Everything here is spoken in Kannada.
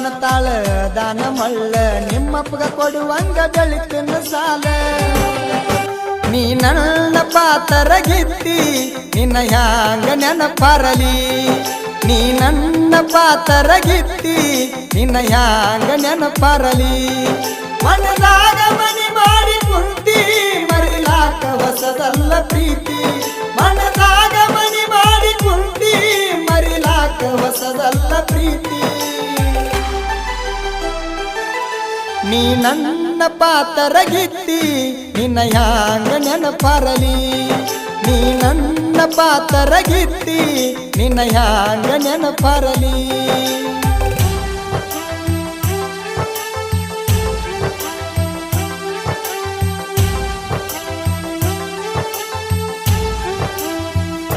ಕಾಣತಾಳ ದಾನ ಮಳ್ಳ ನಿಮ್ಮಪ್ಪಗ ಕೊಡುವಂಗ ಬೆಳಿತಿನ ಸಾಲ ನೀ ನನ್ನ ಪಾತರಗಿತ್ತಿ ನಿನ್ನ ಹ್ಯಾಂಗ ನೆನಪರಲಿ ನೀ ನನ್ನ ಪಾತರಗಿತ್ತಿ ನಿನ್ನ ಹ್ಯಾಂಗ ನೆನಪರಲಿ ಮನದಾಗ ಮನಿ ಮಾಡಿ ಕುಂತಿ ಮರಿಲಾಕ ಹೊಸದಲ್ಲ ಪ್ರೀತಿ ಮನದಾಗ ಮನಿ ಮಾಡಿ ಕುಂತಿ ಮರಿಲಾಕ ಹೊಸದಲ್ಲ ಪ್ರೀತಿ ನೀ ನನ್ನ ಪಾತರಗಿತ್ತಿ ನಿನ್ನ ಹ್ಯಾಂಗ ನೆನಪರಲಿ ನೀ ನನ್ನ ಪಾತರಗಿತ್ತಿ ನಿನ್ನ ಹ್ಯಾಂಗ ನೆನಪರಲಿ